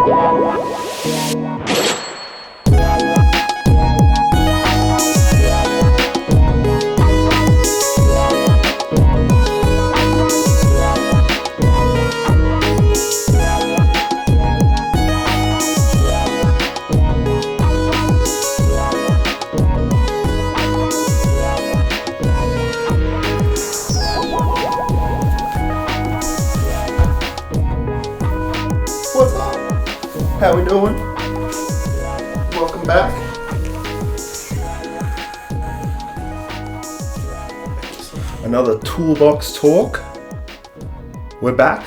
What's up? How we doing? Welcome back. Another Toolbox Talk. We're back.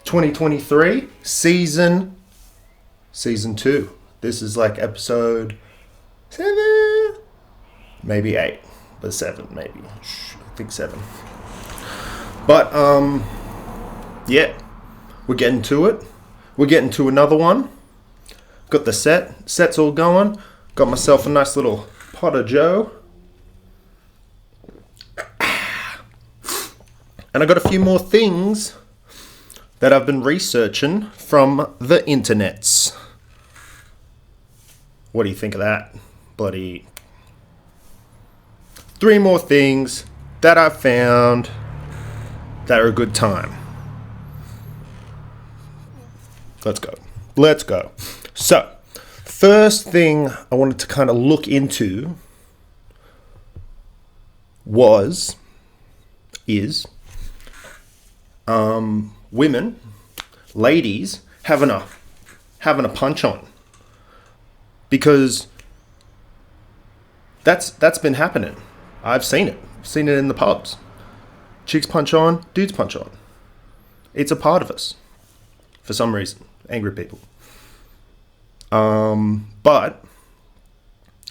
2023 season 2. This is like episode 7, maybe 8, but 7 maybe. I think 7. But yeah. We're getting to it. We're getting to another one. Got the set's all going. Got myself a nice little pot of Joe. And I got a few more things that I've been researching from the internets. What do you think of that? Bloody 3 more things that I found that are a good time. Let's go. So, first thing I wanted to kind of look into is women, ladies having a punch on, because that's been happening. I've seen it in the pubs. Chicks punch on, dudes punch on. It's a part of us for some reason. Angry people. But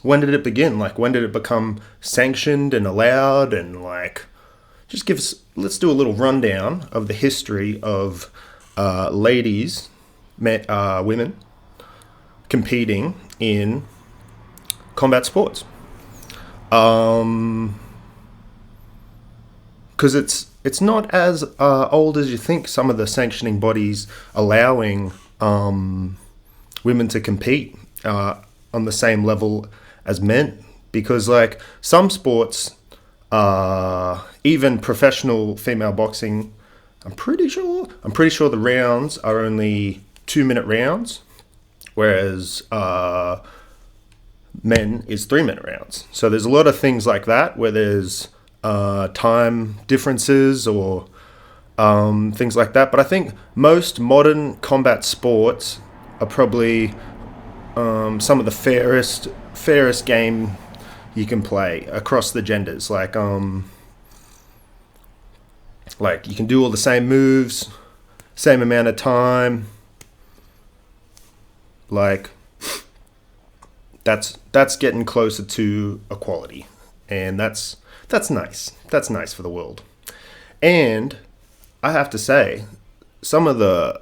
when did it begin? Like, when did it become sanctioned and allowed? And like, let's do a little rundown of the history of women competing in combat sports. Because it's not as old as you think. Some of the sanctioning bodies allowing women to compete on the same level as men, because like some sports, even professional female boxing, I'm pretty sure the rounds are only 2-minute rounds, whereas men is 3-minute rounds. So there's a lot of things like that where there's time differences or things like that. But I think most modern combat sports are probably some of the fairest game you can play across the genders. Like you can do all the same moves, same amount of time. Like that's getting closer to equality, and that's nice. That's nice for the world. And I have to say, some of the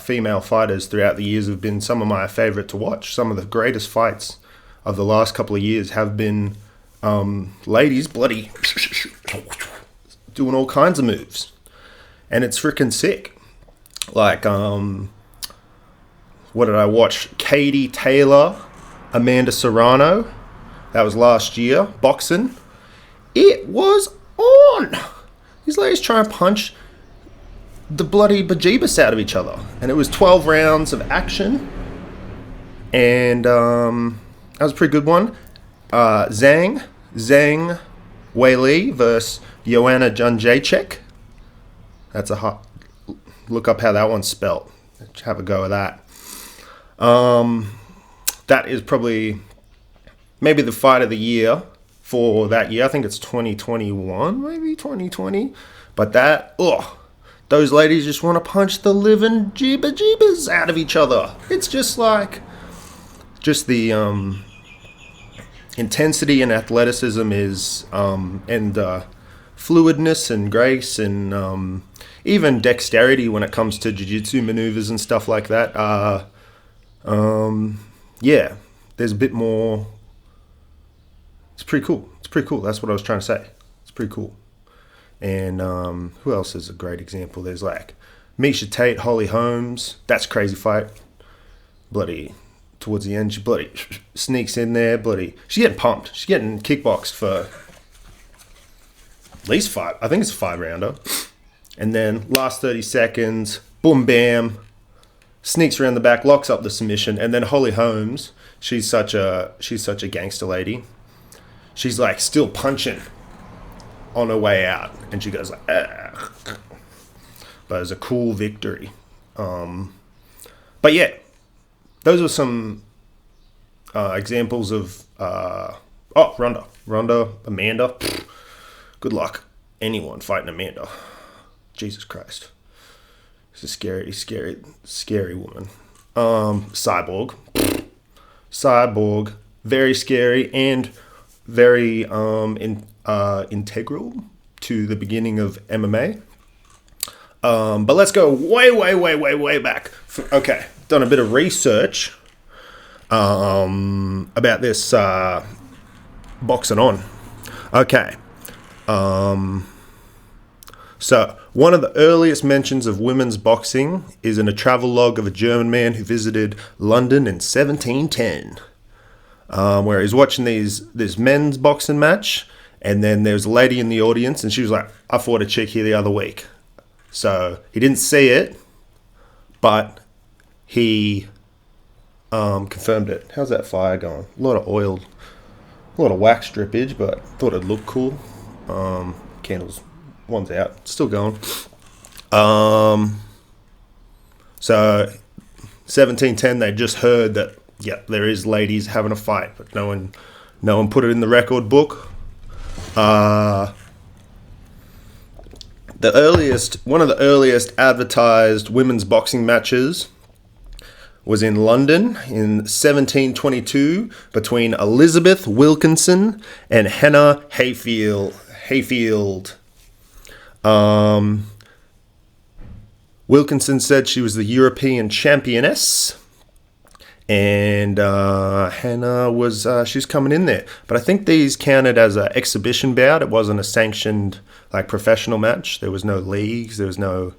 female fighters throughout the years have been some of my favorite to watch. Some of the greatest fights of the last couple of years have been ladies bloody doing all kinds of moves, and it's freaking sick. Like what did I watch? Katie Taylor, Amanda Serrano. That was last year. Boxing. It was on. These ladies try and punch the bloody bejeebus out of each other. And it was 12 rounds of action. And that was a pretty good one. Zhang Weili versus Joanna Jędrzejczyk. That's a hot... Look up how that one's spelt. Have a go at that. That is probably maybe the fight of the year for that year. I think it's 2021, maybe 2020. But those ladies just want to punch the living jeebas out of each other. It's just like, the intensity and athleticism is, and fluidness and grace and even dexterity when it comes to jiu-jitsu maneuvers and stuff like that. Yeah, there's a bit more. It's pretty cool. That's what I was trying to say. It's pretty cool. And who else is a great example? There's like Misha Tate, Holly Holmes. That's a crazy fight. Bloody towards the end, she bloody sneaks in there. Bloody, she's getting pumped. She's getting kickboxed for at least 5. I think it's a 5-rounder. And then last 30 seconds, boom, bam, sneaks around the back, locks up the submission. And then Holly Holmes, she's such a gangster lady. She's like still punching on her way out, and she goes like, ah. But it was a cool victory. But yeah, those were some examples of Ronda, Amanda. Good luck, anyone fighting Amanda. Jesus Christ, she's a scary woman. Cyborg, very scary and very integral to the beginning of MMA. But let's go way back. Okay, done a bit of research about this boxing on. Okay. So, one of the earliest mentions of women's boxing is in a travel log of a German man who visited London in 1710. Where he's watching this men's boxing match, and then there's a lady in the audience, and she was like, I fought a chick here the other week. So he didn't see it, but he confirmed it. How's that fire going? A lot of oil, a lot of wax drippage, but thought it'd look cool. Candles, one's out, still going. So 1710, they just heard that, yeah, there is ladies having a fight, but no one put it in the record book. One of the earliest advertised women's boxing matches was in London in 1722 between Elizabeth Wilkinson and Hannah Hayfield. Wilkinson said she was the European championess, and Hannah was she's coming in there. But I think these counted as an exhibition bout. It wasn't a sanctioned like professional match. There was no leagues. There was no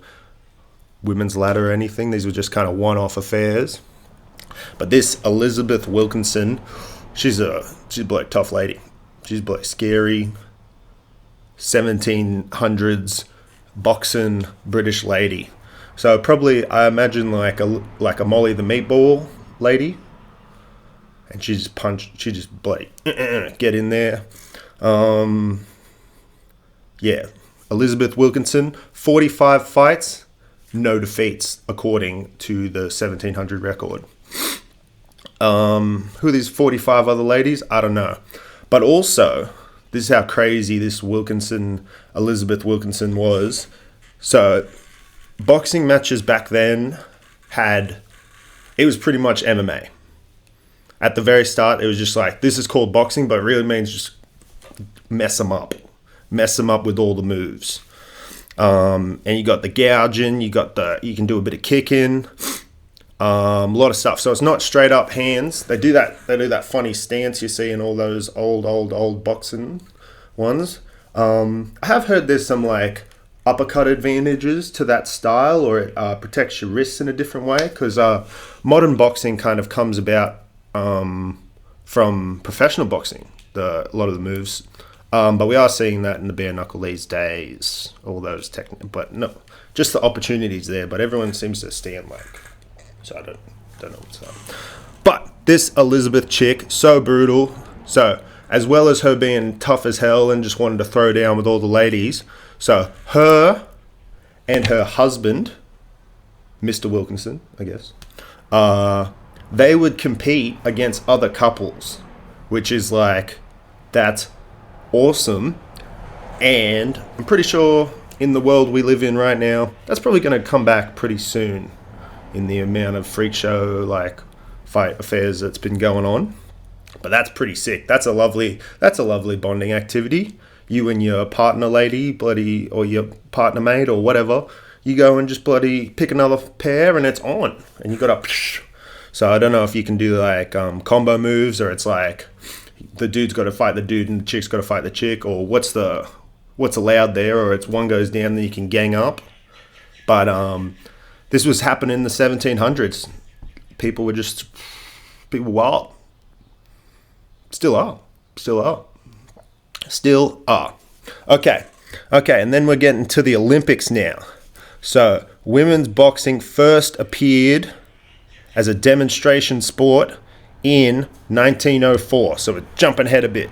women's ladder or anything. These were just kind of one-off affairs. But this Elizabeth Wilkinson, she's a bloody tough lady. She's bloody scary. 1700s boxing British lady. So probably I imagine like a Molly the Meatball lady, and she just bloody get in there. Yeah, Elizabeth Wilkinson, 45 fights, no defeats according to the 1700 record. Who are these 45 other ladies? I don't know. But also, this is how crazy this Elizabeth Wilkinson was. So, boxing matches back then it was pretty much MMA. At the very start, it was just like, this is called boxing, but it really means just mess them up with all the moves. And you got the gouging, you can do a bit of kicking, a lot of stuff. So it's not straight up hands. They do that funny stance you see in all those old boxing ones. I have heard there's some like uppercut advantages to that style, or it protects your wrists in a different way, because modern boxing kind of comes about from professional boxing, a lot of the moves. But we are seeing that in the bare knuckle these days, all those techniques. But no, just the opportunities there. But everyone seems to stand like, so I don't know what's up. But this Elizabeth chick, so brutal. So as well as her being tough as hell and just wanted to throw down with all the ladies, so her and her husband, Mr. Wilkinson, I guess, they would compete against other couples, which is like, that's awesome. And I'm pretty sure in the world we live in right now, that's probably going to come back pretty soon in the amount of freak show like fight affairs that's been going on. But that's pretty sick. That's a lovely bonding activity. You and your partner lady, bloody, or your partner mate or whatever, you go and just bloody pick another pair and it's on. And you got to... So I don't know if you can do like combo moves, or it's like the dude's got to fight the dude and the chick's got to fight the chick, or what's the what's allowed there, or it's one goes down, then you can gang up. But this was happening in the 1700s. People were wild. Still are. Okay, and then we're getting to the Olympics now. So, women's boxing first appeared as a demonstration sport in 1904. So we're jumping ahead a bit.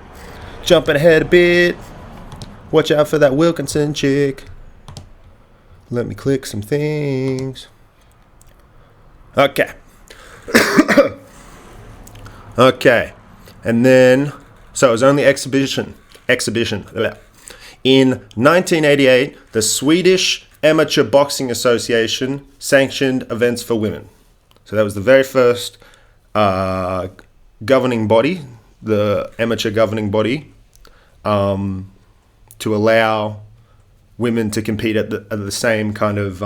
Watch out for that Wilkinson chick. Let me click some things. Okay. Okay. And then, so it was only exhibition. In 1988, the Swedish Amateur Boxing Association sanctioned events for women. So that was the very first governing body, the amateur governing body, to allow women to compete at the same kind of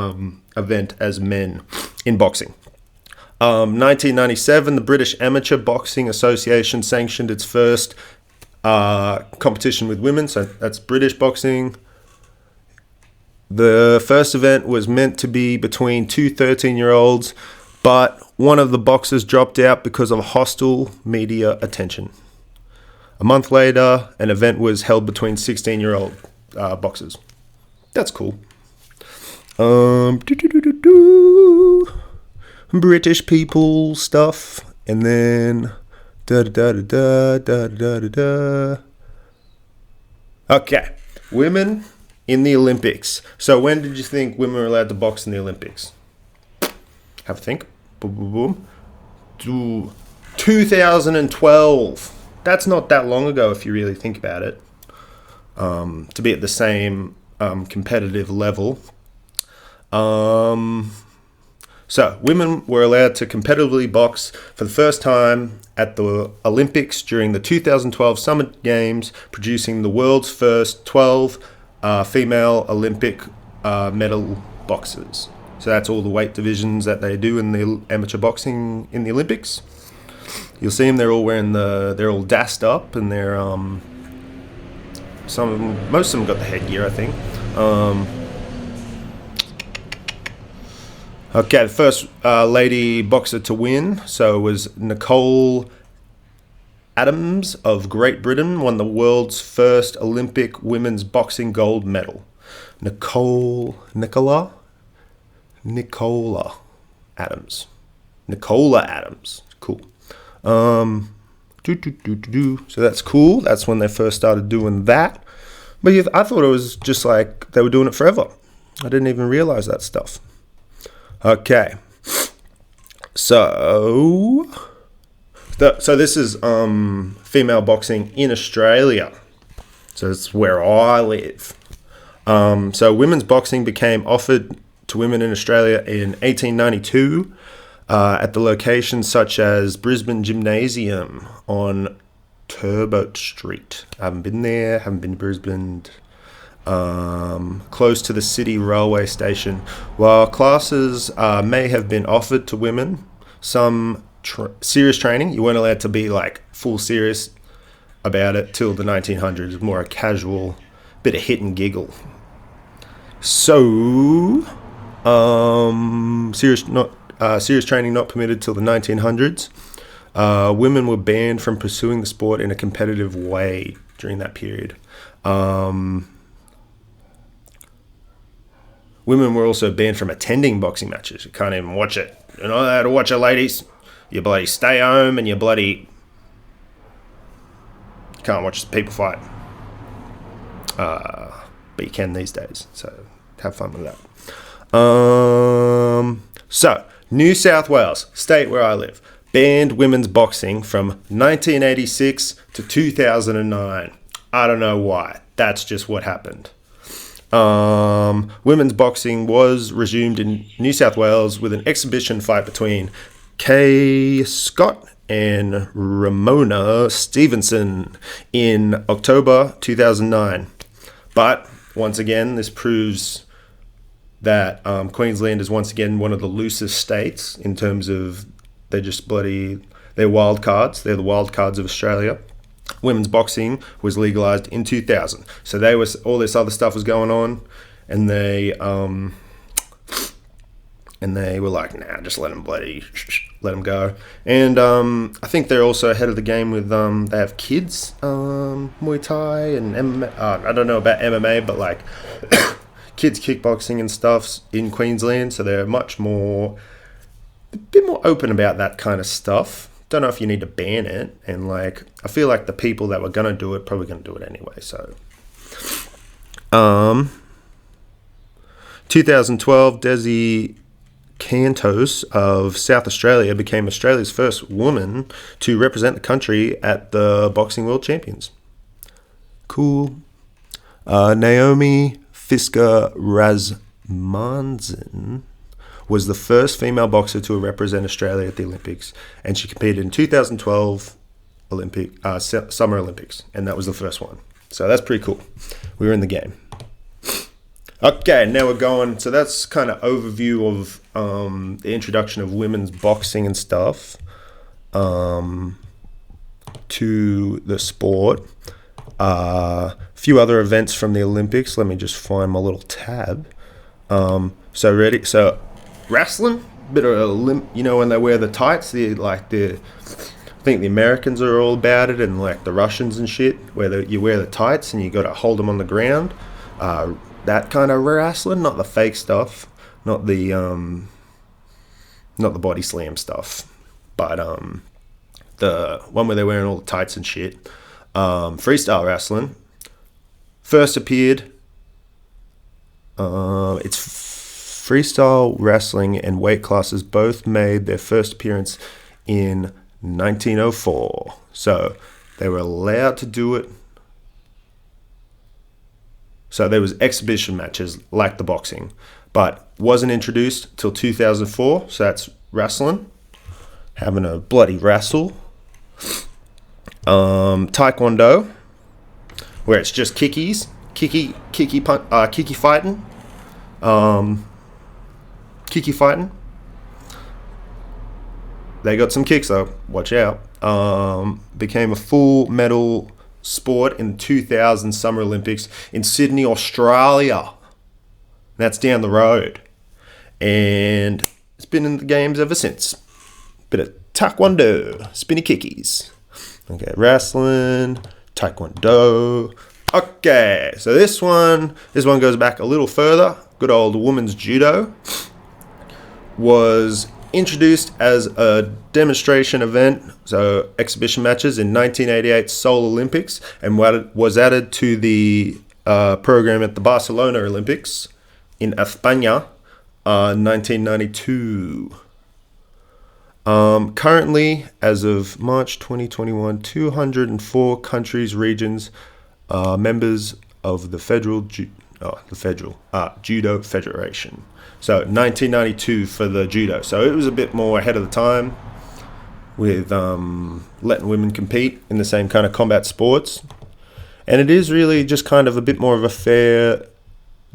event as men in boxing. 1997, the British Amateur Boxing Association sanctioned its first competition with women, so that's British boxing. The first event was meant to be between two 13-year-olds, but one of the boxers dropped out because of hostile media attention. A month later, an event was held between 16-year-old boxers. That's cool. British people stuff, and then Okay, women in the Olympics. So when did you think women were allowed to box in the Olympics? Have a think. Boom. 2012. That's not that long ago if you really think about it. To be at the same competitive level. So, women were allowed to competitively box for the first time at the Olympics during the 2012 Summer Games, producing the world's first 12 female Olympic medal boxers. So that's all the weight divisions that they do in the amateur boxing in the Olympics. You'll see them, they're all dassed up, and they're, most of them got the headgear, I think. Okay, the first lady boxer to win, so it was Nicole Adams of Great Britain, won the world's first Olympic women's boxing gold medal. Nicola Adams. Cool. So that's cool. That's when they first started doing that. But I thought it was just like they were doing it forever. I didn't even realize that stuff. Okay. So this is female boxing in Australia. So it's where I live. So women's boxing became offered to women in Australia in 1892 at the locations such as Brisbane Gymnasium on Turbote Street. I haven't been there, haven't been to Brisbane. Close to the city railway station. While classes may have been offered to women, some serious training, you weren't allowed to be like full serious about it till the 1900s. More a casual bit of hit and giggle. So serious training not permitted till the 1900s. Women were banned from pursuing the sport in a competitive way during that period. Women were also banned from attending boxing matches. You can't even watch it. You're not allowed to watch it, ladies. You bloody stay home and you can't watch people fight. But you can these days, so have fun with that. So, New South Wales, state where I live, banned women's boxing from 1986 to 2009. I don't know why. That's just what happened. Women's boxing was resumed in New South Wales with an exhibition fight between Kay Scott and Ramona Stevenson in October 2009. But once again, this proves that Queensland is once again one of the loosest states in terms of they're wild cards. They're the wild cards of Australia. women's boxing was legalized in 2000. So all this other stuff was going on, and they were like, nah, just let them go. And I think they're also ahead of the game with they have kids Muay Thai and MMA. I don't know about MMA, but like kids kickboxing and stuff in Queensland. So they're a bit more open about that kind of stuff. Don't know if you need to ban it, and like I feel like the people that were gonna do it probably gonna do it anyway. So 2012, Desi Cantos of South Australia became Australia's first woman to represent the country at the Boxing World Champions. Cool. Naomi Fisker Razmanzin was the first female boxer to represent Australia at the Olympics, and she competed in 2012 Summer Olympics, and that was the first one. So that's pretty cool. We were in the game. Okay, now we're going. So that's kind of overview of the introduction of women's boxing and stuff to the sport. A few other events from the Olympics. Let me just find my little tab. So ready? So wrestling, bit of when they wear the tights. I think the Americans are all about it, and like the Russians and shit, where you wear the tights and you got to hold them on the ground. That kind of wrestling, not the fake stuff, not the body slam stuff, but the one where they're wearing all the tights and shit. Freestyle wrestling first appeared. It's freestyle wrestling and weight classes both made their first appearance in 1904. So they were allowed to do it. So there was exhibition matches like the boxing, but wasn't introduced till 2004. So that's wrestling, having a bloody wrestle. Taekwondo, where it's just kicky fighting. Kicky fighting. They got some kicks though. Watch out. Became a full medal sport in 2000 Summer Olympics in Sydney, Australia. That's down the road, and it's been in the games ever since. Bit of taekwondo, spinny kickies. Okay, wrestling, taekwondo. Okay, so this one goes back a little further. Good old women's judo was introduced as a demonstration event, so exhibition matches in 1988 Seoul Olympics, and was added to the program at the Barcelona Olympics in España 1992. Currently, as of March 2021, 204 countries, regions, members of the Judo Federation. So 1992 for the judo. So it was a bit more ahead of the time with letting women compete in the same kind of combat sports. And it is really just kind of a bit more of a fair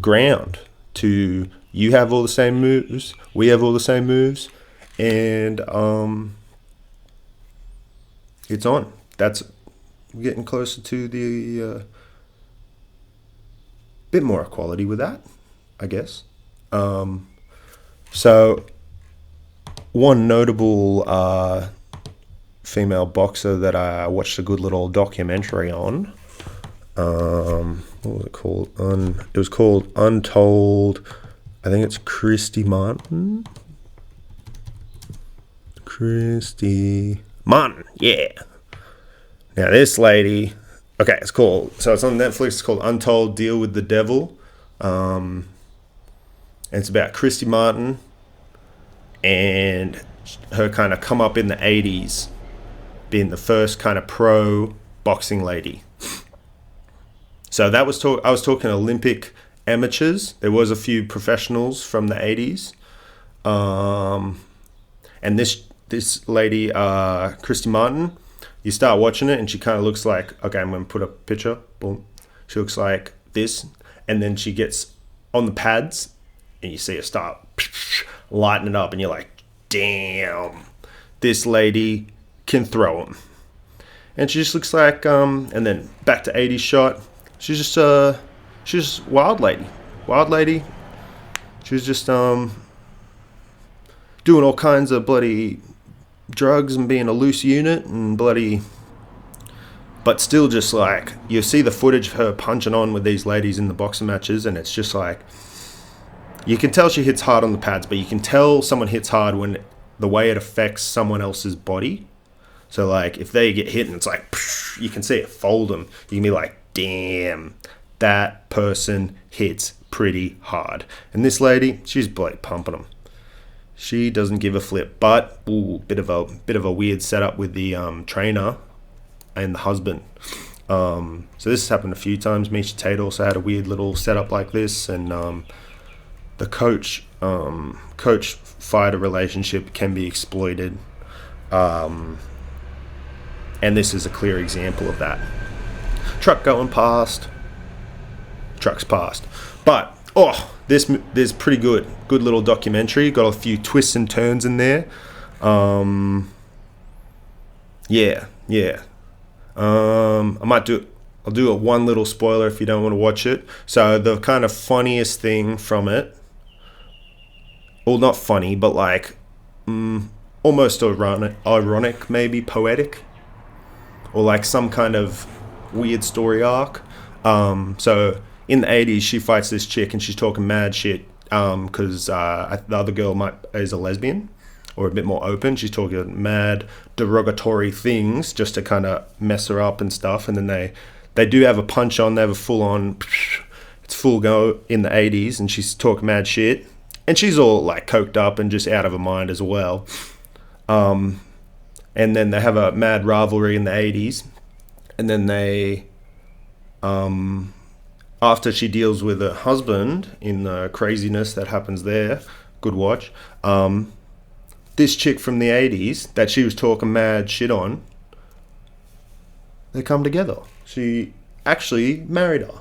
ground to, you have all the same moves, we have all the same moves, and it's on. That's getting closer to the bit more equality with that, I guess. So one notable female boxer that I watched a good little documentary on, what was it called? It was called Untold. I think it's Christy Martin. Christy Martin, yeah. Now this lady, okay, it's on Netflix. It's called Untold: Deal with the Devil. And it's about Christy Martin and her kind of come up in the 80s, being the first kind of pro boxing lady. So that was I was talking Olympic amateurs. There was a few professionals from the 80s. And this lady, Christy Martin, you start watching it and she kind of looks like, okay, I'm going to put a picture. Boom. She looks like this. And then she gets on the pads and you see her start lighting it up, and you're like, damn, this lady can throw them. and she just looks like and then back to 80s shot. She's just wild lady. She was just doing all kinds of bloody drugs and being a loose unit and bloody, but still just like, you see the footage of her punching on with these ladies in the boxing matches, and it's just like, you can tell she hits hard on the pads, but you can tell someone hits hard when the way it affects someone else's body. So like, if they get hit and it's like, you can see it fold them. You can be like, damn, that person hits pretty hard. And this lady, she's bloody pumping them. She doesn't give a flip. But bit of a weird setup with the trainer and the husband. So this has happened a few times. Misha Tate also had a weird little setup like this, and the coach fighter relationship can be exploited. And this is a clear example of that. Truck going past. Truck's past. But this pretty good little documentary. Got a few twists and turns in there. Yeah. I'll do a one little spoiler if you don't want to watch it. So the kind of funniest thing from it, well, not funny, but like almost ironic, maybe poetic, or like some kind of weird story arc. So in the 80s, she fights this chick and she's talking mad shit because the other girl is a lesbian or a bit more open. She's talking mad derogatory things just to kind of mess her up and stuff. And then they do have a punch on. They have a full on, it's full go in the 80s, and she's talking mad shit. And she's all like coked up and just out of her mind as well. And then they have a mad rivalry in the 80s. And then they, after she deals with her husband in the craziness that happens there, good watch, this chick from the 80s that she was talking mad shit on, they come together. She actually married her.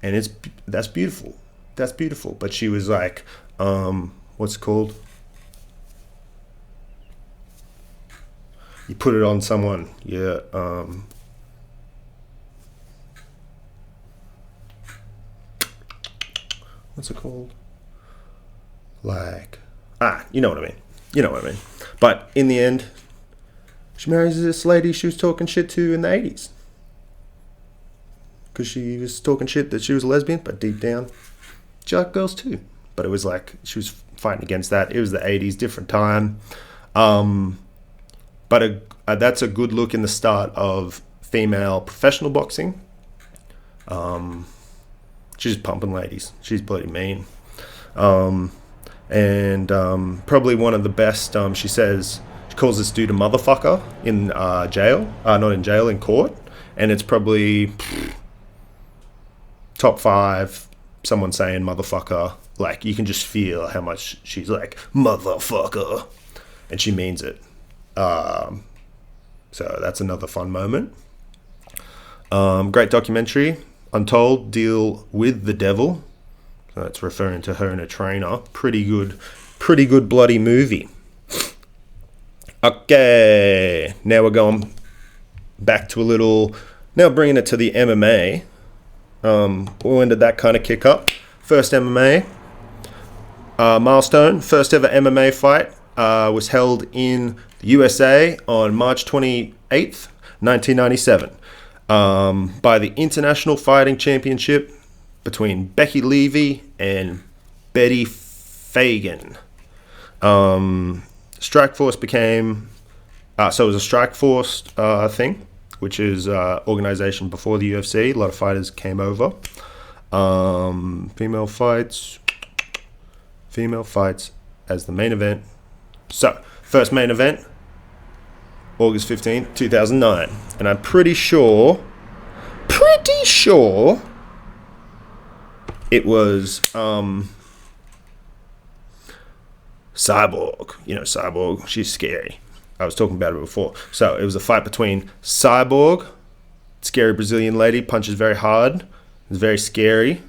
And that's beautiful. That's beautiful. But she was like, what's it called? You put it on someone. Yeah. What's it called? Like, you know what I mean. But in the end, she marries this lady she was talking shit to in the 80s. Because she was talking shit that she was a lesbian, but deep down, she liked girls too. But it was like, she was fighting against that. It was the 80s, different time. But that's a good look in the start of female professional boxing. She's pumping ladies. She's bloody mean. And probably one of the best, she says, she calls this dude a motherfucker in jail. Not in jail, in court. And it's probably top 5, someone saying motherfucker. Like, you can just feel how much she's like, motherfucker. And she means it. So that's another fun moment. Great documentary. Untold, Deal with the Devil. So that's referring to her and a trainer. Pretty good bloody movie. Okay, now we're going back to now bringing it to the MMA. When did that kind of kick up? First MMA milestone. First ever MMA fight was held in the USA on March 28th, 1997. By the International Fighting Championship between Becky Levy and Betty Fagan. Strikeforce became, so it was a Strikeforce thing, which is organization before the UFC. A lot of fighters came over. Female fights as the main event. So, first main event, August 15th, 2009. And I'm pretty sure it was Cyborg. You know, Cyborg, she's scary. I was talking about it before. So it was a fight between Cyborg, scary Brazilian lady, punches very hard, is very scary.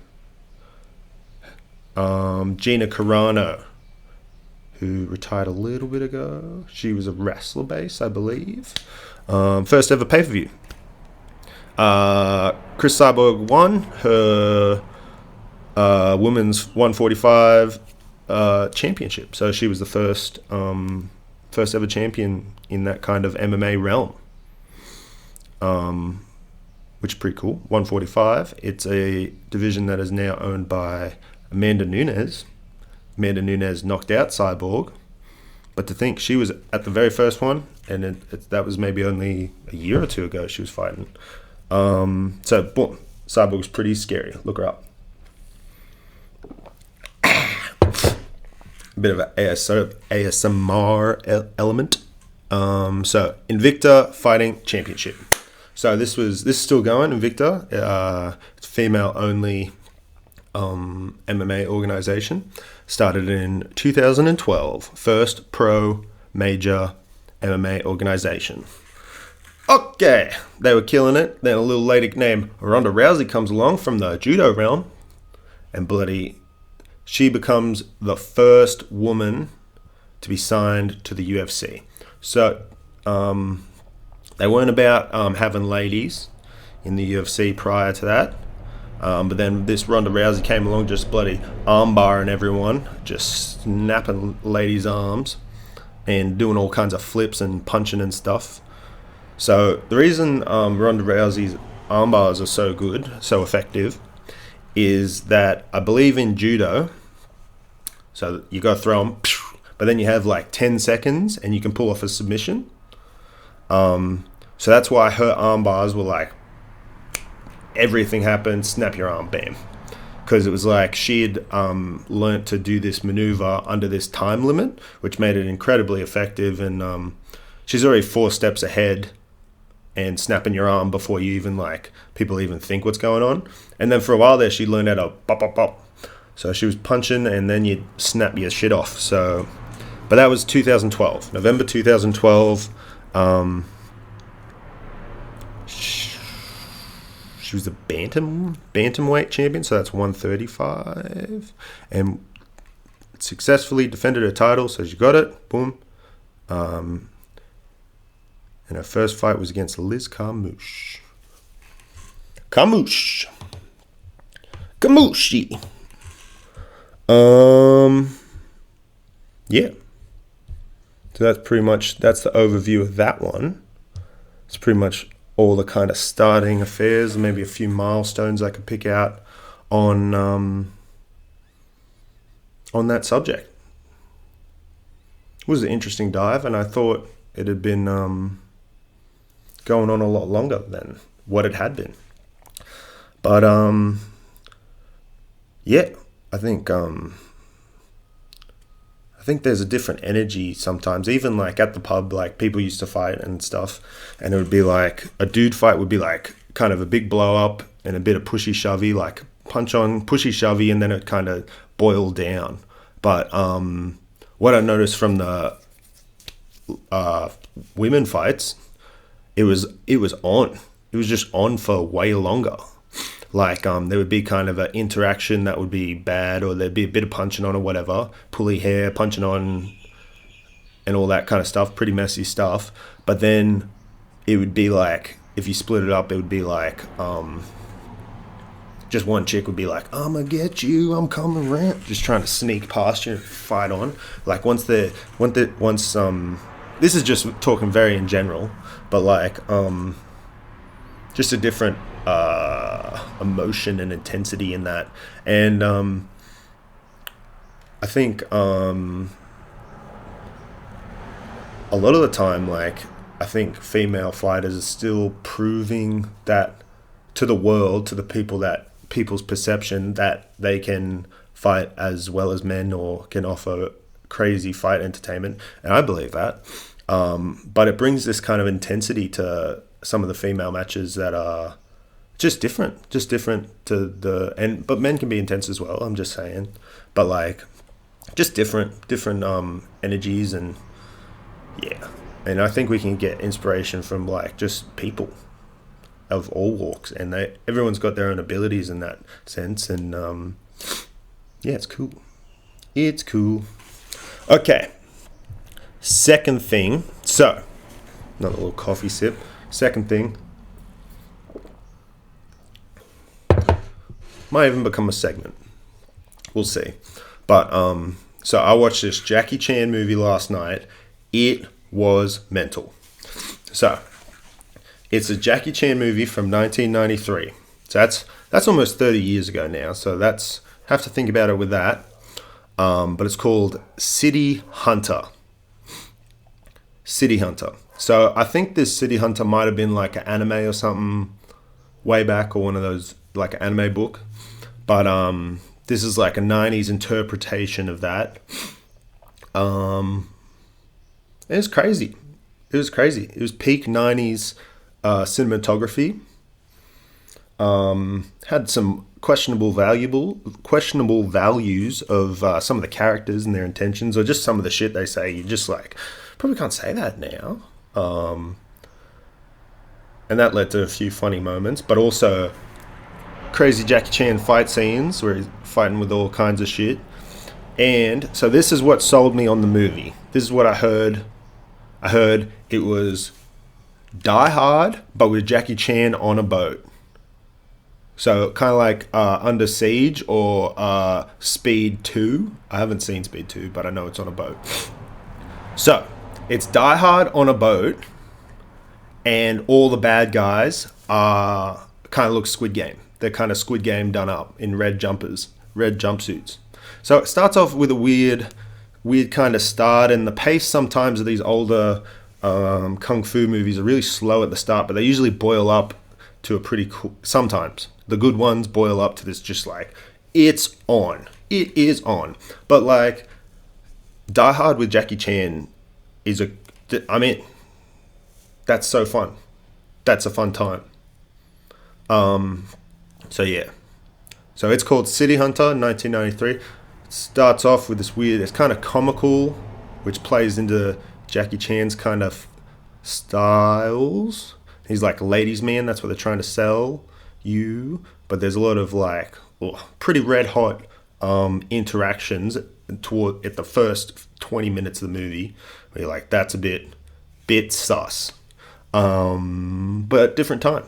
Gina Carano, who retired a little bit ago. She was a wrestler base, I believe. First ever pay-per-view. Chris Cyborg won her women's 145 championship. So she was the first ever champion in that kind of MMA realm. Which is pretty cool. 145. It's a division that is now owned by Amanda Nunes. Amanda Nunes knocked out Cyborg. But to think she was at the very first one, and that was maybe only a year or two ago she was fighting. So, boom. Cyborg's pretty scary. Look her up. A bit of an ASMR element. So, Invicta Fighting Championship. So this is still going, Invicta. It's a female-only MMA organization. Started in 2012. First pro major MMA organization. Okay, they were killing it. Then a little lady named Ronda Rousey comes along from the judo realm, and she becomes the first woman to be signed to the UFC. So, they weren't about having ladies in the UFC prior to that. But then this Ronda Rousey came along, just bloody armbarring everyone, just snapping ladies' arms and doing all kinds of flips and punching and stuff. So the reason Ronda Rousey's armbars are so good, so effective, is that I believe in judo, so you go throw them, but then you have like 10 seconds and you can pull off a submission. So that's why her arm bars were like, everything happened, snap your arm, bam. Because it was like she'd learnt to do this maneuver under this time limit, which made it incredibly effective. And she's already 4 steps ahead and snapping your arm before you even people even think what's going on. And then for a while there, she learned how to pop, pop, pop. So she was punching and then you'd snap your shit off. So, but that was 2012, November 2012. She was the bantamweight champion, so that's 135, and successfully defended her title, so she got it. Boom. And her first fight was against Liz Carmouche. Carmouche. Yeah. So that's the overview of that one. It's pretty much all the kind of starting affairs, maybe a few milestones I could pick out on that subject. It was an interesting dive, and I thought it had been going on a lot longer than what it had been. But yeah, I think there's a different energy sometimes, even like at the pub, like people used to fight and stuff, and it would be like a dude fight would be like kind of a big blow up and a bit of pushy shovey, like punch on, pushy shovey, and then it kind of boiled down. But what I noticed from the women fights, it was on. It was just on for way longer. Like there would be kind of an interaction that would be bad, or there'd be a bit of punching on or whatever, pulley hair, punching on, and all that kind of stuff, pretty messy stuff. But then it would be like, if you split it up, it would be like just one chick would be like, I'm gonna get you, I'm coming around, just trying to sneak past you and fight on. Like once this is just talking very in general, but like just a different emotion and intensity in that. And I think a lot of the time, like, I think female fighters are still proving that to the world, to the people's perception, that they can fight as well as men or can offer crazy fight entertainment. And I believe that. But it brings this kind of intensity to some of the female matches that are just different to but men can be intense as well, I'm just saying. But like, just different energies, and yeah. And I think we can get inspiration from like just people of all walks, and everyone's got their own abilities in that sense. And yeah, it's cool. Okay. Second thing. So Another little coffee sip. Second thing, might even become a segment. We'll see. But so I watched this Jackie Chan movie last night. It was mental. So it's a Jackie Chan movie from 1993. So that's almost 30 years ago now. So that's have to think about it with that. But it's called CityHunter. CityHunter. So I think this CityHunter might have been like an anime or something way back, or one of those like an anime book. But this is like a 90s interpretation of that. It was crazy. It was crazy. It was peak 90s cinematography. Had some questionable values of some of the characters and their intentions, or just some of the shit they say. You just like probably can't say that now. And that led to a few funny moments, but also crazy Jackie Chan fight scenes where he's fighting with all kinds of shit. And so this is what sold me on the movie. This is what I heard. I heard it was Die Hard, but with Jackie Chan on a boat. So kind of like Under Siege or Speed 2. I haven't seen Speed 2, but I know it's on a boat. So it's Die Hard on a boat, and all the bad guys are kind of look Squid Game. They're kind of Squid Game done up in red jumpsuits. So it starts off with a weird kind of start, and the pace sometimes of these older kung fu movies are really slow at the start, but they usually boil up to a pretty cool. Sometimes the good ones boil up to this, just like it's on. It is on. But like Die Hard with Jackie Chan is that's so fun. That's a fun time. So yeah. So it's called CityHunter, 1993. It starts off with this weird, it's kind of comical, which plays into Jackie Chan's kind of styles. He's like a ladies' man, that's what they're trying to sell you. But there's a lot of like pretty red hot interactions at the first 20 minutes of the movie, where you're like, that's a bit sus. But different time.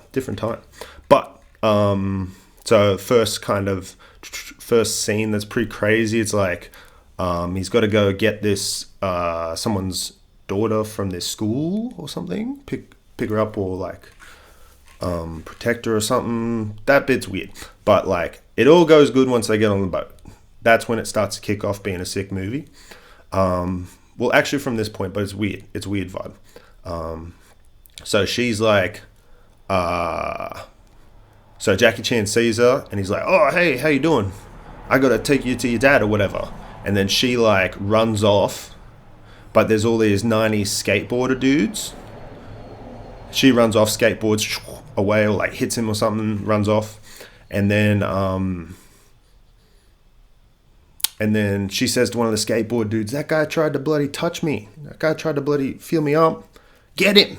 But so first scene that's pretty crazy. It's like he's got to go get this someone's daughter from their school or something, pick her up, or like protect her or something. That bit's weird, but like it all goes good once they get on the boat. That's when it starts to kick off being a sick movie. Well, actually from this point, but it's weird vibe. So she's like, so Jackie Chan sees her and he's like, oh, hey, how you doing? I gotta take you to your dad or whatever. And then she like runs off, but there's all these 90s skateboarder dudes. She runs off, skateboards away, or like hits him or something, runs off. And then she says to one of the skateboard dudes, that guy tried to bloody touch me. That guy tried to bloody feel me up. Get him.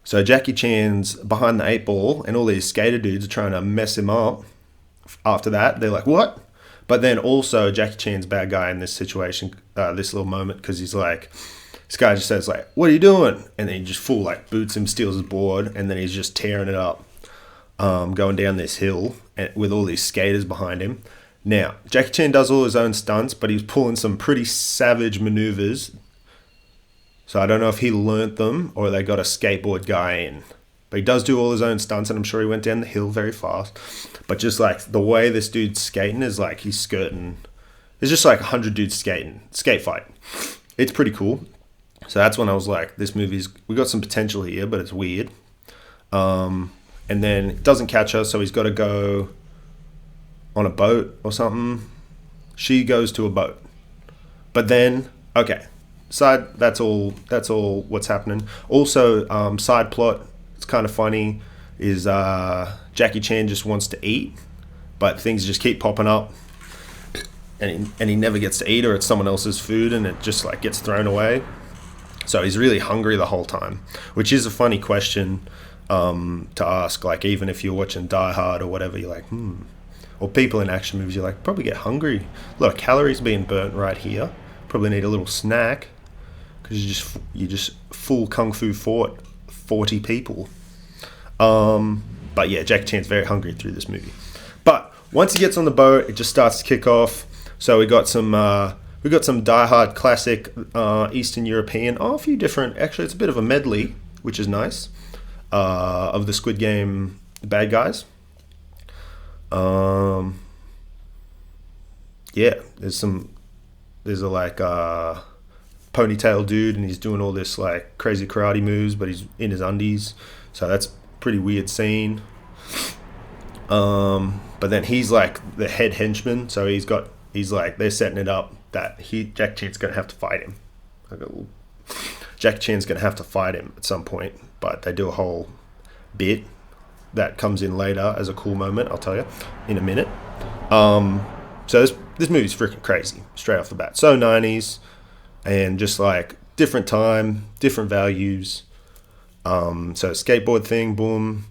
So Jackie Chan's behind the 8 ball, and all these skater dudes are trying to mess him up. After that, they're like, what? But then also Jackie Chan's bad guy in this situation, this little moment, because he's like, this guy just says like, what are you doing? And then he just full like boots him, steals his board, and then he's just tearing it up, going down this hill with all these skaters behind him. Now, Jackie Chan does all his own stunts, but he's pulling some pretty savage maneuvers. So I don't know if he learnt them or they got a skateboard guy in. But he does do all his own stunts, and I'm sure he went down the hill very fast. But just like the way this dude's skating is like he's skirting. There's just like 100 dudes skate fight. It's pretty cool. So that's when I was like, we got some potential here, but it's weird. And then it doesn't catch her, so he's got to go on a boat or something. She goes to a boat. But then, okay. That's all what's happening. Also, side plot, it's kind of funny, is Jackie Chan just wants to eat, but things just keep popping up, and he never gets to eat, or it's someone else's food and it just like gets thrown away. So he's really hungry the whole time, which is a funny question to ask. Like, even if you're watching Die Hard or whatever, you're like, or people in action movies, you're like, probably get hungry. A lot of calories being burnt right here. Probably need a little snack. because you just full kung fu fought 40 people. But yeah, Jackie Chan's very hungry through this movie. But once he gets on the boat, it just starts to kick off. So we got some Die Hard classic Eastern European, a few different. Actually, it's a bit of a medley, which is nice. Of the Squid Game bad guys. Yeah, there's a like ponytail dude, and he's doing all this like crazy karate moves, but he's in his undies, so that's a pretty weird scene. But then he's like the head henchman, so he's like they're setting it up that Jackie Chan's gonna have to fight him. Jackie Chan's gonna have to fight him at some point, but they do a whole bit that comes in later as a cool moment. I'll tell you in a minute. So this movie's freaking crazy straight off the bat. So 90s, and just like different time, different values. So skateboard thing, boom.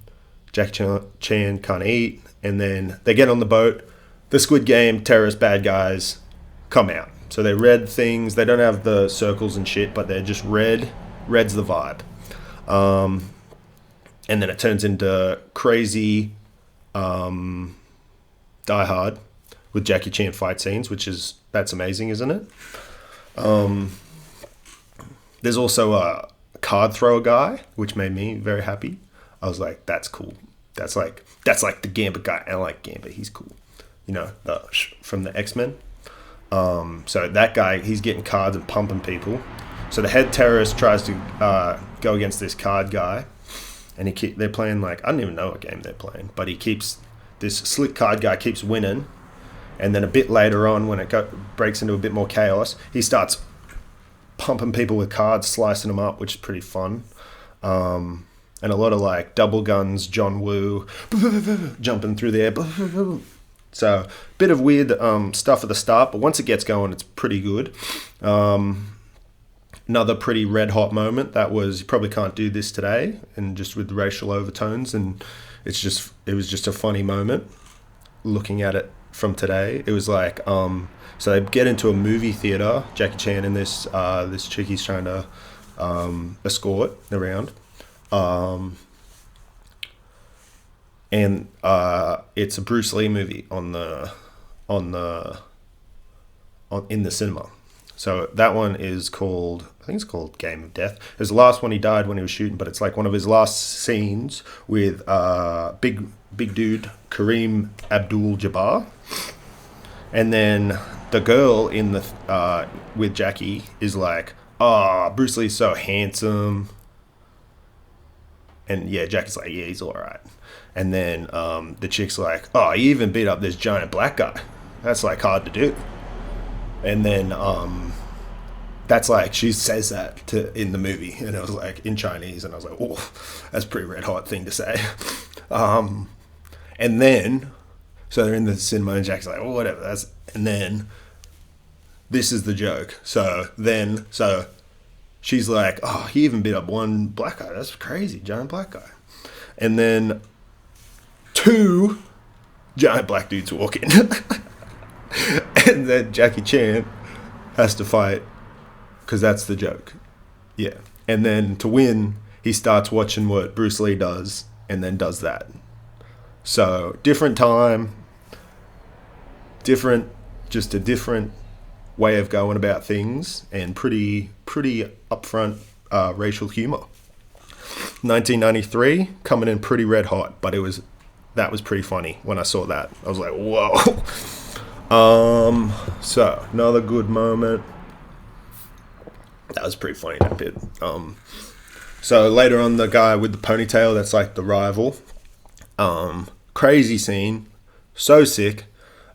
Jackie Chan can't eat, and then they get on the boat. The Squid Game terrorist bad guys come out. So they're red things. They don't have the circles and shit, but they're just red. Red's the vibe. And then it turns into crazy Die Hard with Jackie Chan fight scenes, that's amazing, isn't it? There's also a card thrower guy, which made me very happy. I was like, that's cool. That's like the Gambit guy. I like Gambit. He's cool. You know, from the X-Men. So that guy, he's getting cards and pumping people. So the head terrorist tries to go against this card guy, and they're playing like, I don't even know what game they're playing, but this slick card guy keeps winning, and then a bit later on, when it breaks into a bit more chaos, he starts pumping people with cards, slicing them up, which is pretty fun. And a lot of like double guns, John Woo, jumping through the air. So bit of weird stuff at the start, but once it gets going, it's pretty good. Another pretty red hot moment that was, you probably can't do this today, and just with racial overtones, and it was just a funny moment looking at it from today. It was like, so they get into a movie theater, Jackie Chan and this chick he's trying to escort around, and it's a Bruce Lee movie in the cinema. So that one is called, I think it's called Game of Death. It was the last one he died when he was shooting, but it's like one of his last scenes with big dude Kareem Abdul-Jabbar. And then the girl in the with Jackie is like, oh, Bruce Lee's so handsome. And yeah, Jackie's like, yeah, he's all right. And then the chick's like, oh, he even beat up this giant black guy. That's like hard to do. And then that's like, she says that in the movie, and it was like in Chinese, and I was like, oh, that's a pretty red hot thing to say. And then, so they're in the cinema, and Jack's like, oh, whatever. And then this is the joke. So she's like, oh, he even beat up one black guy. That's crazy, giant black guy. And then 2 giant black dudes walk in. And then Jackie Chan has to fight, because that's the joke. Yeah. And then to win, he starts watching what Bruce Lee does, and then does that. So different time, just a different way of going about things, and pretty upfront racial humor. 1993, coming in pretty red hot, but that was pretty funny when I saw that. I was like, whoa. So another good moment. That was pretty funny, that bit. So later on, the guy with the ponytail, that's like the rival. Crazy scene, so sick.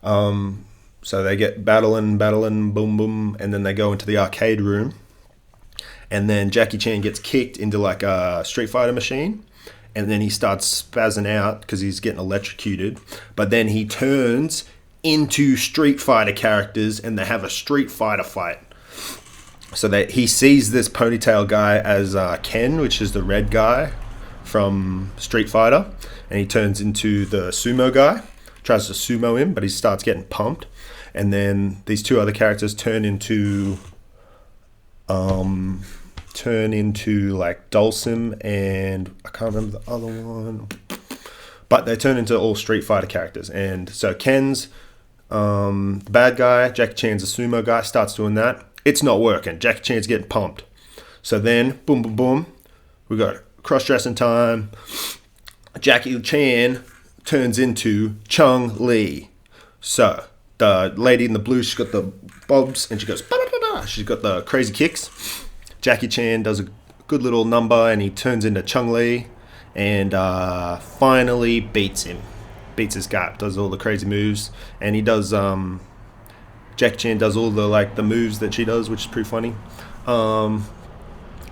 So they get battling, boom, boom, and then they go into the arcade room, and then Jackie Chan gets kicked into like a Street Fighter machine, and then he starts spazzing out because he's getting electrocuted, but then he turns into Street Fighter characters, and they have a Street Fighter fight. So he sees this ponytail guy as Ken, which is the red guy from Street Fighter, and he turns into the sumo guy, tries to sumo him, but he starts getting pumped. And then these 2 other characters turn into turn into like Dulcim and I can't remember the other one, but they turn into all Street Fighter characters. And so Ken's the bad guy, Jackie Chan's a sumo guy, starts doing that. It's not working. Jackie Chan's getting pumped. So then, boom, boom, boom, we got cross-dressing time. Jackie Chan turns into Chung Lee. So the lady in the blue, she's got the bobs and she goes, ba-da-da-da. She's got the crazy kicks. Jackie Chan does a good little number and he turns into Chung Lee and finally beats him. Beats his guy, does all the crazy moves, and he does. Jackie Chan does all the moves that she does, which is pretty funny. And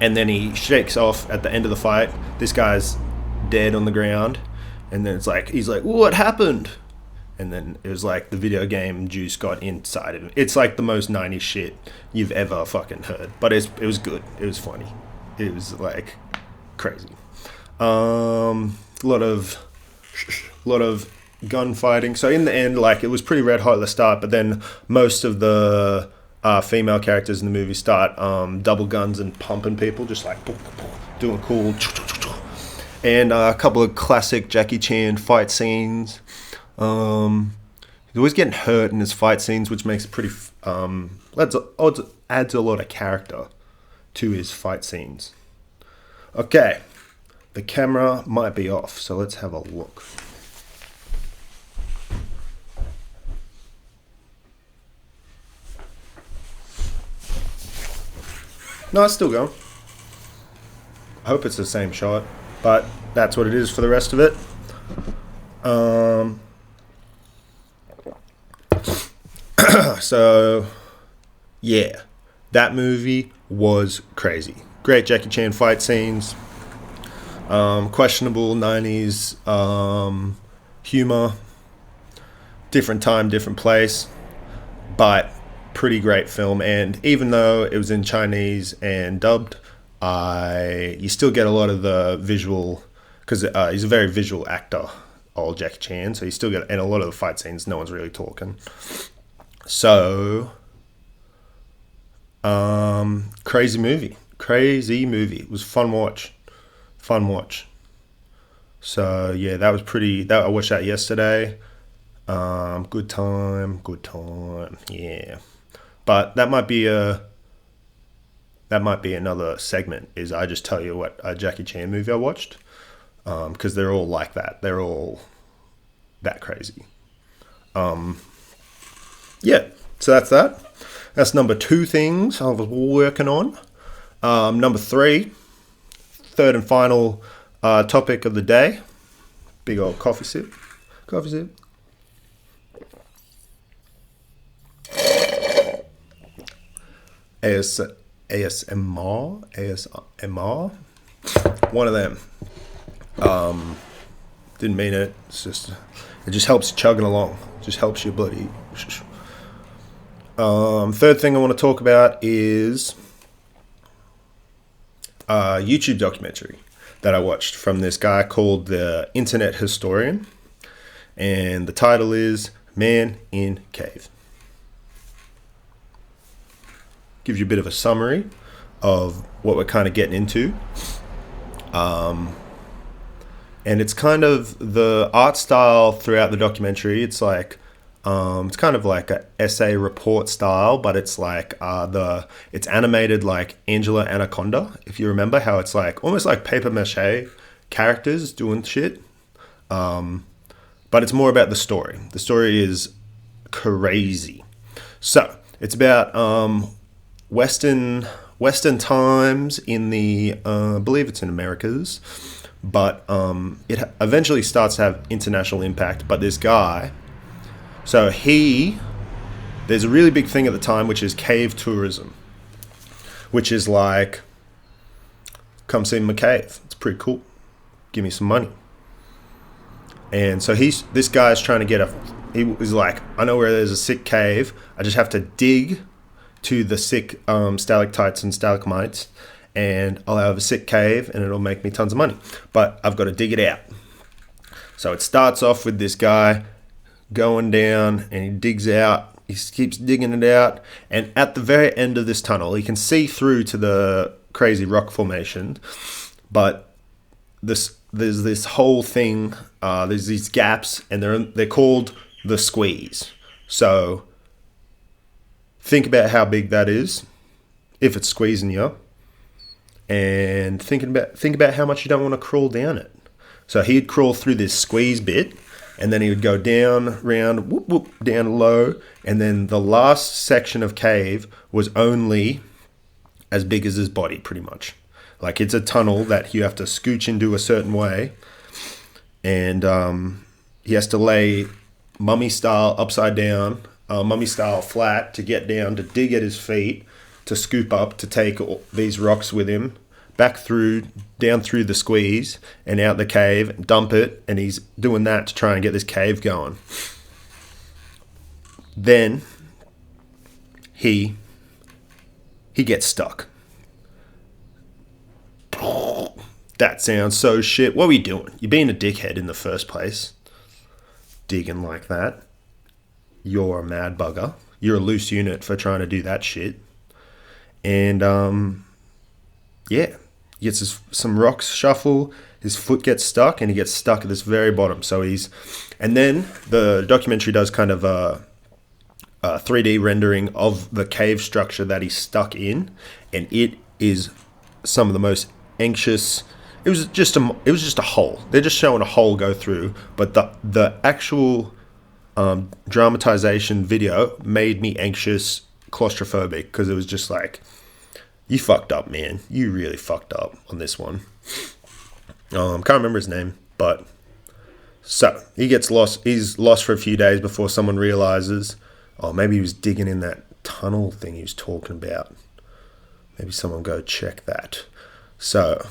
then he shakes off at the end of the fight. This guy's dead on the ground, and then he's like, "What happened?" And then it was like the video game juice got inside of him. It's like the most 90s shit you've ever fucking heard, but it was good. It was funny. It was like crazy. A lot of gunfighting. So in the end, it was pretty red hot at the start, but then most of the female characters in the movie start double guns and pumping people, just like doing cool. And a couple of classic Jackie Chan fight scenes. He's always getting hurt in his fight scenes, which makes it pretty adds a lot of character to his fight scenes. Okay, the camera might be off, so let's have a look. No, it's still going. I hope it's the same shot, but that's what it is for the rest of it. So, yeah, that movie was crazy. Great Jackie Chan fight scenes. Questionable 90s humor. Different time, different place, but pretty great film. And even though it was in Chinese and dubbed, you still get a lot of the visual, because he's a very visual actor, old Jackie Chan, so you still get, and a lot of the fight scenes no one's really talking. So crazy movie. It was fun watch. So yeah, that was pretty, I watched that yesterday. Good time, yeah. But that might be another segment, is I just tell you what a Jackie Chan movie I watched, because they're all like that. They're all that crazy. Yeah, so that's that. That's number 2 things I was working on. Number 3, third and final topic of the day. Big old coffee sip. ASMR. One of them. Didn't mean it. It just helps chugging along. Just helps you bloody. Third thing I want to talk about is a YouTube documentary that I watched from this guy called the Internet Historian, and the title is Man in Cave. Gives you a bit of a summary of what we're kind of getting into. And it's kind of the art style throughout the documentary. It's like, it's kind of like a essay report style, but it's like it's animated like Angela Anaconda, if you remember, how it's like almost like paper mache characters doing shit. But it's more about the story. The story is crazy. So it's about Western times in the I believe it's in Americas, but it eventually starts to have international impact. But this guy, there's a really big thing at the time, which is cave tourism, which is like, come see my cave, it's pretty cool, give me some money. And so this guy's trying to he was like, I know where there's a sick cave, I just have to dig to the sick stalactites and stalagmites, and I'll have a sick cave and it'll make me tons of money, but I've got to dig it out. So it starts off with this guy going down and he digs out He keeps digging it out, and at the very end of this tunnel, he can see through to the crazy rock formation, but there's this whole thing. There's these gaps, and they're called the squeeze. So think about how big that is, if it's squeezing you, and think about how much you don't want to crawl down it. So he'd crawl through this squeeze bit, and then he would go down, round, whoop, whoop, down low, and then the last section of cave was only as big as his body, pretty much. Like, it's a tunnel that you have to scooch into a certain way, and he has to lay mummy style upside down, mummy style flat to get down, to dig at his feet, to scoop up, to take all these rocks with him, back through, down through the squeeze, and out the cave, dump it, and he's doing that to try and get this cave going. Then he gets stuck. That sounds so shit. What are you doing? You're being a dickhead in the first place. Digging like that. You're a mad bugger. You're a loose unit for trying to do that shit. And, yeah. He gets some rocks shuffle. His foot gets stuck, and he gets stuck at this very bottom. And then the documentary does kind of a 3D rendering of the cave structure that he's stuck in. And it is some of the most anxious. It was just a hole. They're just showing a hole go through, but the actual dramatization video made me anxious, claustrophobic, because it was just like, you fucked up, man. You really fucked up on this one. Can't remember his name, but so he gets lost. He's lost for a few days before someone realizes, oh, maybe he was digging in that tunnel thing he was talking about. Maybe someone go check that. So,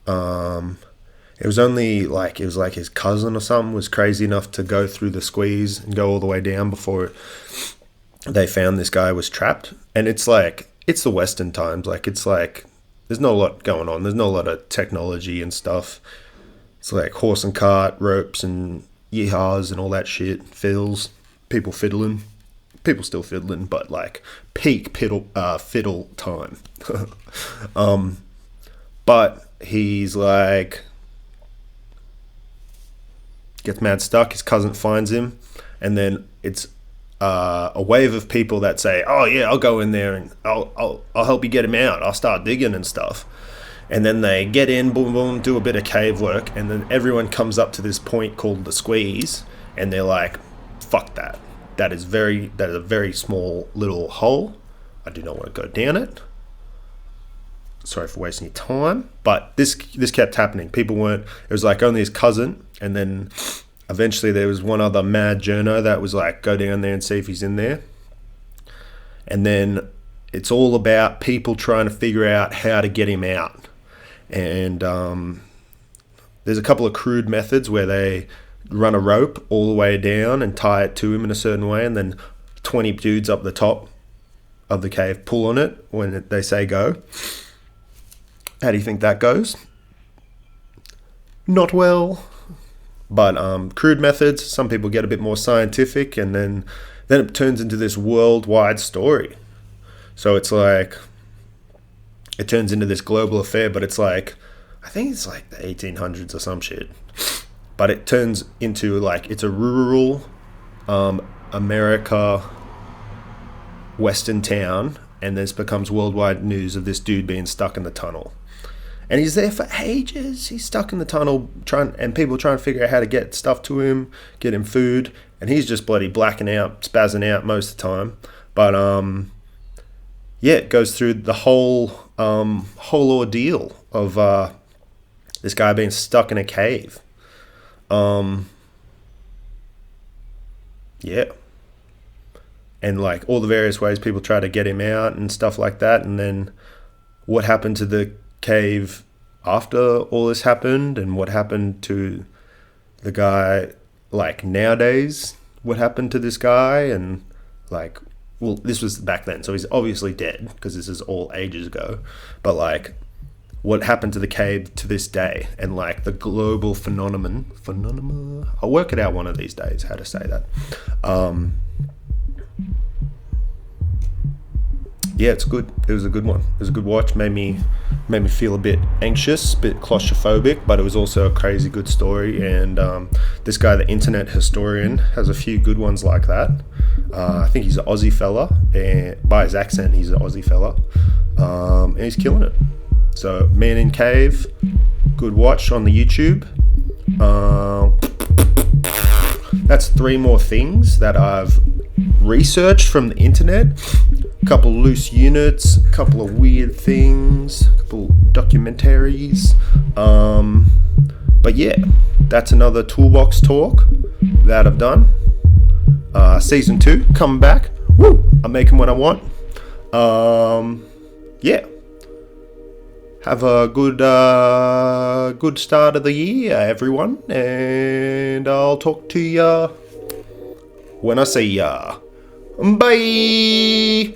it was like his cousin or something was crazy enough to go through the squeeze and go all the way down before they found this guy was trapped. And it's like, it's the Western times. Like, it's like, there's not a lot going on. There's not a lot of technology and stuff. It's like horse and cart, ropes and yeehaws and all that shit. Fiddles, people fiddling. People still fiddling, but like peak fiddle time. But he's like, gets mad stuck. His cousin finds him, and then it's a wave of people that say, "Oh yeah, I'll go in there and I'll help you get him out. I'll start digging and stuff." And then they get in, boom, boom, do a bit of cave work, and then everyone comes up to this point called the squeeze, and they're like, "Fuck that. That is a very small little hole. I do not want to go down it. Sorry for wasting your time." But this kept happening. People weren't. It was like only his cousin, and then eventually there was one other mad journo that was like, go down there and see if he's in there. And then it's all about people trying to figure out how to get him out. And there's a couple of crude methods where they run a rope all the way down and tie it to him in a certain way, and then 20 dudes up the top of the cave pull on it when they say go. How do you think that goes? Not well. But crude methods, some people get a bit more scientific, and then it turns into this worldwide story. So it's like, it turns into this global affair, but it's like, I think it's like the 1800s or some shit. But it turns into like, it's a rural America western town, and this becomes worldwide news of this dude being stuck in the tunnel. And he's there for ages. He's stuck in the tunnel, and people trying to figure out how to get stuff to him, get him food, and he's just bloody blacking out, spazzing out most of the time. But yeah, it goes through the whole ordeal of this guy being stuck in a cave. Yeah. And like all the various ways people try to get him out and stuff like that. And then what happened to the cave after all this happened, and what happened to the guy, like nowadays, what happened to this guy, and like, well, this was back then, so he's obviously dead because this is all ages ago, but like what happened to the cave to this day, and like the global phenomenon, I'll work it out one of these days how to say that. yeah, it's good. It was a good one. It was a good watch. Made me feel a bit anxious, a bit claustrophobic, but it was also a crazy good story. And this guy, the internet historian, has a few good ones like that. I think he's an Aussie fella, and by his accent, he's an Aussie fella, and he's killing it. So, Man in Cave, good watch on the YouTube. That's 3 more things that I've researched from the internet. A couple loose units, a couple of weird things, a couple documentaries. But yeah, that's another toolbox talk that I've done. Season 2 coming back. Woo! I'm making what I want. Yeah. Have a good start of the year, everyone, and I'll talk to ya when I see ya. Bye!